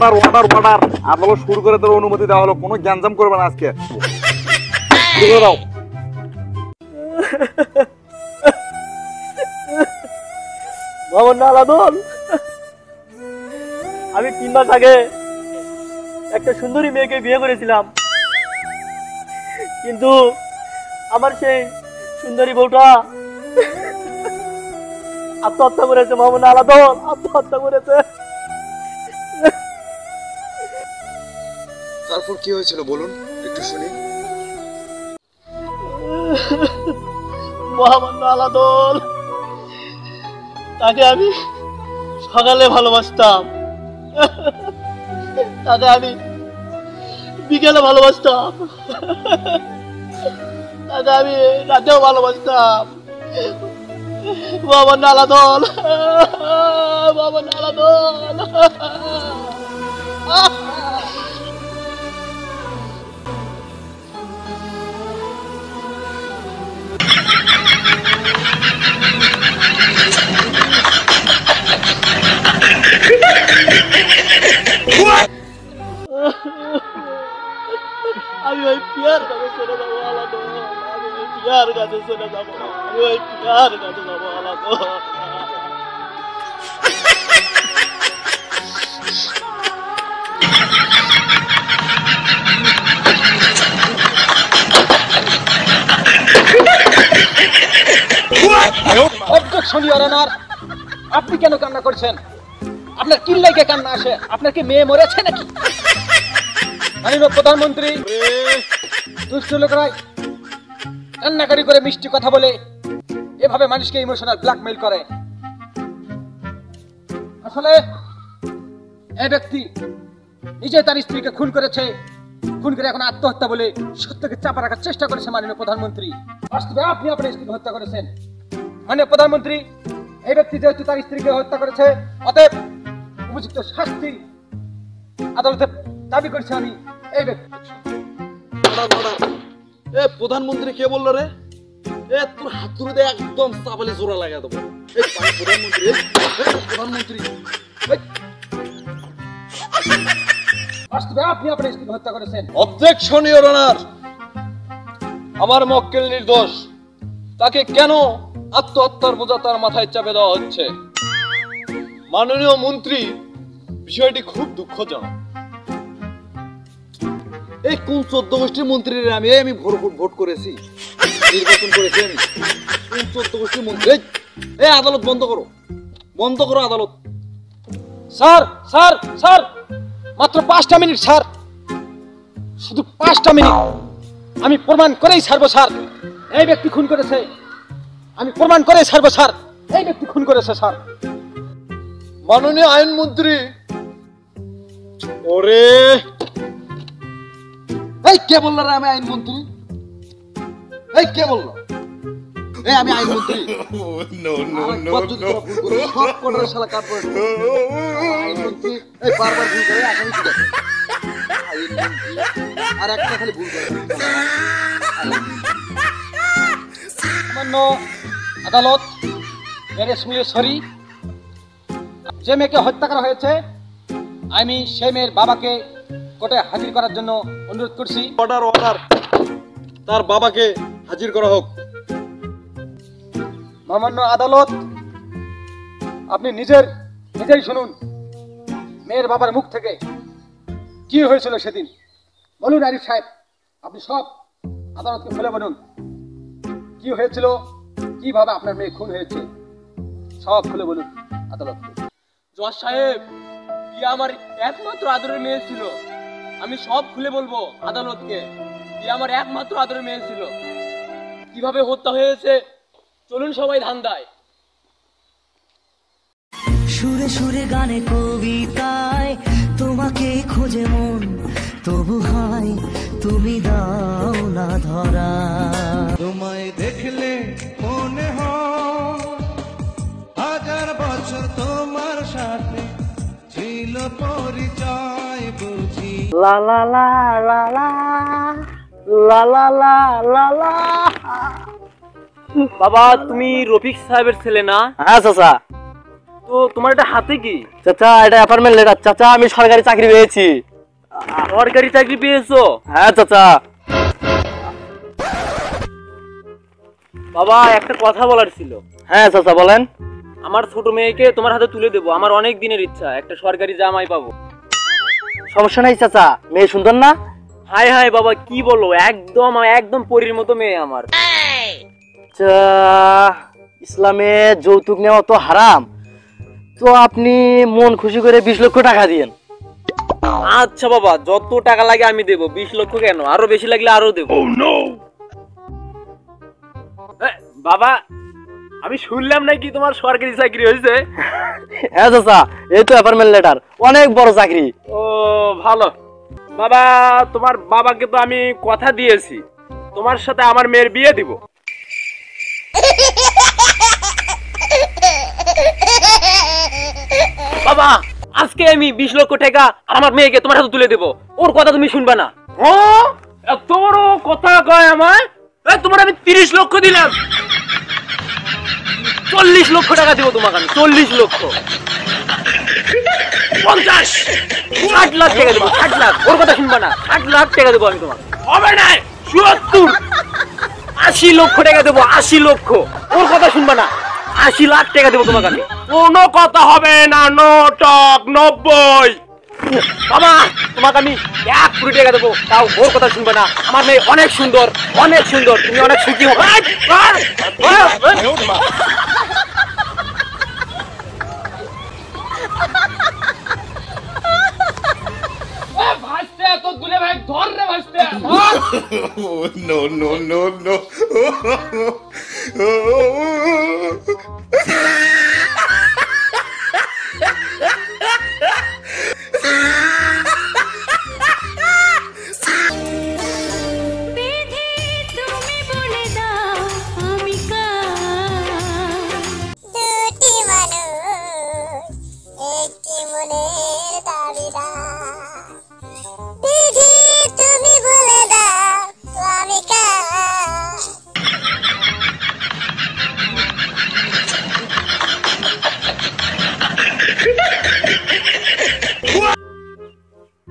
Order order order আদালত শুরু করে তোর অনুমতি দেওয়া হলো, কোনো গ্যাঞ্জাম করবে না আজকে। দাও আলাদল, আমি 3 মাস আগে একটা সুন্দরী মেয়েকে বিয়ে করেছিলাম, কিন্তু আমার সেই সুন্দরী বউটা আত্মহত্যা করেছে। মোহাম্মদ আলাদল আত্মহত্যা করেছে। তারপর কি হয়েছিল বলুন একটু শুনি। মোহাম্মদ আলাদল, তাকে আমি সকালে ভালোবাসতাম, তাকে আমি বিকেলে ভালোবাসতাম, তাকে আমি রাতেও ভালোবাসতাম। মোহাম্মদ আলাদল, মোহাম্মদ আলাদল। আমি ওই পিয়ার কাছে চলে যাবো আলাদল, আমি ওই পিয়ার কাছে চলে যাবো, আমি ওই পিয়ার কাছে যাবো আলাদল। অবজেকশন ইওর অনার, আপনি কেন কান্না করছেন? আপনার কি লাগে কান্না আসে? আপনার কি মেয়ে মরেছে নাকি? মাননীয় প্রধানমন্ত্রী, দুষ্ট লোকরা কান্নাকারি করে মিষ্টি কথা বলে এভাবে মানুষকে ইমোশনাল ব্ল্যাকমেইল করে। আসলে এই ব্যক্তি নিজে তার স্ত্রীকে খুন করেছে, খুন করে এখন আত্মহত্যা বলে সত্যকে চাপা রাখার চেষ্টা করেছে। মাননীয় প্রধানমন্ত্রী, বাস্তবে আপনি আপনার স্ত্রীকে হত্যা করেছেন। মাননীয় প্রধানমন্ত্রী, এই ব্যক্তি যেহেতু তার স্ত্রীকে হত্যা করেছে, অতএব উপযুক্ত শাস্তি আদালতে দাবি করছি আমি এই ব্যক্তি। এ প্রধানমন্ত্রী কে বললো রে? এ তোর হাত তুলে দে, একদম চাপালে জোড়া লাগিয়ে দেবো। এই প্রধানমন্ত্রী, প্রধানমন্ত্রী, বাস্তবে আপনি আপনার স্ত্রীকে হত্যা করেছেন। অবজেকশন ইওর অনার, আমার মক্কেল নির্দোষ, তাকে কেন আত্মহত্যার বোঝা তার মাথায় চাপে দেওয়া হচ্ছে? মাননীয় মন্ত্রী, বিষয়টি খুব দুঃখজনক। এই কোন 14 গোষ্ঠীর মন্ত্রীর আমি ভোট করেছি, নির্বাচন করেছি আমি। কোন 14 গোষ্ঠীর মন্ত্রী? এই আদালত বন্ধ করো, বন্ধ করো আদালত। স্যার স্যার স্যার, মাত্র 5টা মিনিট স্যার, শুধু 5টা মিনিট। আমি প্রমাণ করেই ছাড়বো স্যার, এই ব্যক্তি খুন করেছে। আমি প্রমাণ করেই ছাড়বো স্যার, এই ব্যক্তি খুন করেছে স্যার। মাননীয় আইনমন্ত্রী, ওরে এই কে বললো রে আমি আইনমন্ত্রী? এই কে বললো? এই আমি আইনমন্ত্রী? সব কোটার শালা কাট করে আইনমন্ত্রী। এই বারবার ভুল করে আসামি ঠিক আছে, আইনমন্ত্রী আর একটা খালি ভুল করে। সামান্য আদালত, সরি, যে মেয়েকে হত্যা করা হয়েছে আমি সেই মেয়ের বাবাকে কোর্টে হাজির করার জন্য অনুরোধ করছি। অর্ডার অর্ডার, তার বাবাকে হাজির করা হোক। মহামান্য আদালত, আপনি নিজেই শুনুন মেয়ের বাবার মুখ থেকে কি হয়েছিল সেদিন। বলুন আরিফ সাহেব, আপনি সব আদালতকে খুলে বলুন কি হয়েছিল, কিভাবে আপনার মেয়ে খুন হয়েছে, সব খুলে বলুন আদালতকে। জজ সাহেব, ই আমার একমাত্র আদরের মেয়ে ছিল। আমি সব খুলে বলবো আদালতকে। ই আমার একমাত্র আদরের মেয়ে ছিল। কিভাবে হত্যা হয়েছে চলুন সবাই ধান্দায়। সুরে সুরে গানে কবিতায় তোমাকে খোঁজে মন, তবু হায় তুমি দাও না ধরা। তোমায় দেখলে মনে হয় 1000 বছর তোমার সাথে ছিল পরিচয় বুঝি। লা লা লা লা লা লা লা লা লা লা। বাবা, তুমি রফিক সাহেবের ছেলে না? হ্যাঁ চাচা। তো তো তোমার এটা হাতে কি? চাচা এটা অ্যাপার্টমেন্ট লেটার চাচা, আমি সরকারি চাকরি পেয়েছি। সরকারি চাকরি পেয়েছো? হ্যাঁ চাচা। বাবা একটা কথা বলার ছিল। হ্যাঁ চাচা বলেন। আমার ছোট মেয়েকে তোমার হাতে তুলে দেবো, আমার অনেক দিনের ইচ্ছা একটা সরকারি জামাই পাবো। সমস্যা নাই চাচা, মেয়ে সুন্দর না? হাই হাই বাবা কি বলো, একদম একদম পরীর মতো মেয়ে আমার। আচ্ছা, ইসলামে যৌতুক নেওয়া তো হারাম, তো আপনি মন খুশি করে 20 লক্ষ টাকা দিয়েন। আচ্ছা বাবা যত টাকা লাগে আমি দেবো, 20 লক্ষ কেন, আরো বেশি লাগলে আরো দেবো। বাবা আমি শুনলাম নাকি তোমার সরকারি চাকরি হয়েছে? হ্যাঁ চাচা, এই তো অ্যাপার্টমেন্ট লেটার, অনেক বড় চাকরি। ও ভালো। বাবা তোমার বাবাকে তো আমি কথা দিয়েছি তোমার সাথে আমার মেয়ের বিয়ে দিব। বাবা আজকে আমি 20 লক্ষ টাকা আমার মেয়েকে তোমার হাতে তুলে দেবো, ওর কথা তুমি শুনবা না। এত বড় কথা কয় আমায়? তোমার আমি 30 লক্ষ দিলাম, 40 লক্ষ টাকা দিব তোমাকে আমি, 40 লক্ষ, 50, 60 লাখ টাকা দেবো, 60 লাখ, ওর কথা শুনবা না, 60 লাখ টাকা দেবো আমি তোমাকে। হবে না, 70, 80 লক্ষ টাকা দেবো, 80 লক্ষ, ওর কথা শুনবা না, 80 লাখ টাকা দেবো তোমাকে আমি। কোনো কথা হবে না, নোটক 90। বাবা তোমাকে আমি 1 কোটি টাকা দেবো, তাও ওর কথা শুনবে না। আমার মেয়ে অনেক সুন্দর, অনেক সুন্দর, তুমি অনেক সুখী হবে। No, no, no, no.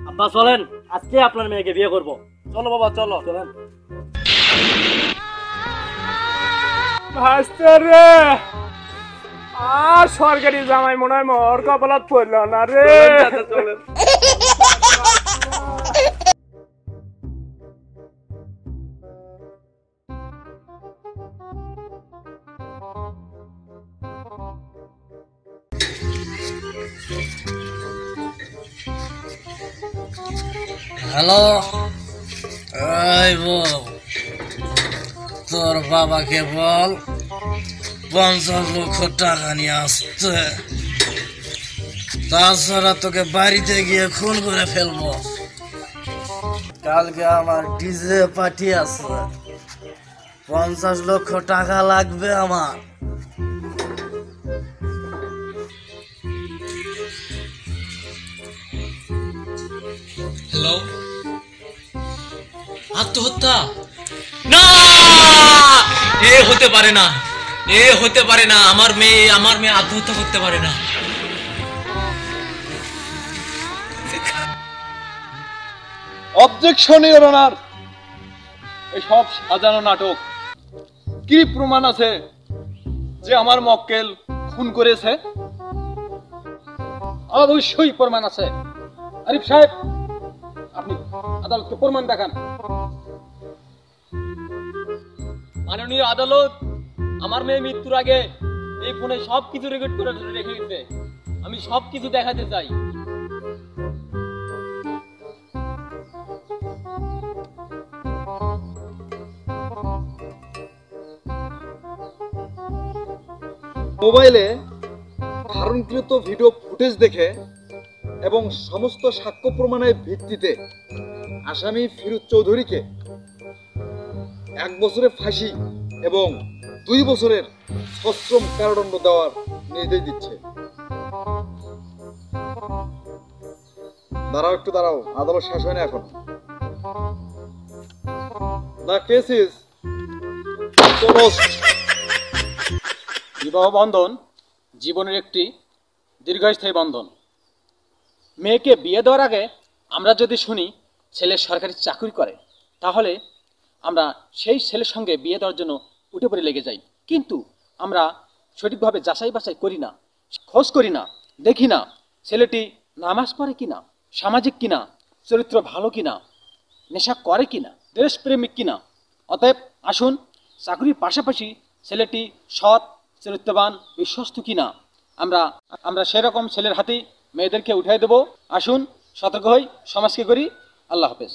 আব্বা চলেন, আজকে আপনার মেয়েকে বিয়ে করব। চলো বাবা চলো। চলেন। ভাস্তারে সরকারি জামাই মনে হয় মোর কপালত পড়ল না রে। হ্যালো, এই বল, তোর বাবাকে বল 50 লক্ষ টাকা নিয়ে আসতে, তাছাড়া তোকে বাড়িতে গিয়ে খুন করে ফেলবো। কালকে আমার ডিজে পার্টি আছে, 50 লক্ষ টাকা লাগবে আমার। হ্যালো, আত্মহত্যা? না, এ হতে পারে না, এ হতে পারে না, আমার মেয়ে আত্মহত্যা করতে পারে না। অবজেকশন ইওর অনার, এসব সাজানো নাটক। কি প্রমাণ আছে যে আমার মক্কেল খুন করেছে? অবশ্যই প্রমাণ আছে। আরিফ সাহেব, আপনি আদালতকে প্রমাণ দেখান। মাননীয় আদালত, আমার মেয়ে মৃত্যুর আগে এই ফোনে সবকিছু রেকর্ড করে রেখে গেছে, আমি সবকিছু দেখাতে চাই। মোবাইলে ধারণকৃত ভিডিও ফুটেজ দেখে এবং সমস্ত সাক্ষ্য প্রমাণের ভিত্তিতে আসামি ফিরোজ চৌধুরীকে 1 বছরের ফাঁসি এবং 2 বছরের সশ্রম কারাদণ্ড দেওয়ার নির্দেশ দিচ্ছে। দাঁড়াও, একটু দাঁড়াও, আদালত শেষ হয়নি এখন। The case is closed. বিবাহ বন্ধন জীবনের একটি দীর্ঘস্থায়ী বন্ধন। মেয়েকে বিয়ে দেওয়ার আগে আমরা যদি শুনি ছেলে সরকারি চাকরি করে, তাহলে আমরা সেই ছেলের সঙ্গে বিয়ে দেওয়ার জন্য উঠে পড়ে লেগে যাই। কিন্তু আমরা সঠিকভাবে যাচাই বাছাই করি না, খোঁজ করি না, দেখি না ছেলেটি নামাজ পড়ে কিনা, সামাজিক কিনা, চরিত্র ভালো কিনা, নেশা করে কিনা, দেশপ্রেমিক কিনা। অতএব আসুন চাকরির পাশাপাশি ছেলেটি সৎ, চরিত্রবান, বিশ্বস্ত কিনা আমরা সেরকম ছেলের হাতেই মেয়েদেরকে উঠাই দেব। আসুন সতর্ক হই, সমাজকে করি। আল্লাহ হাফেজ।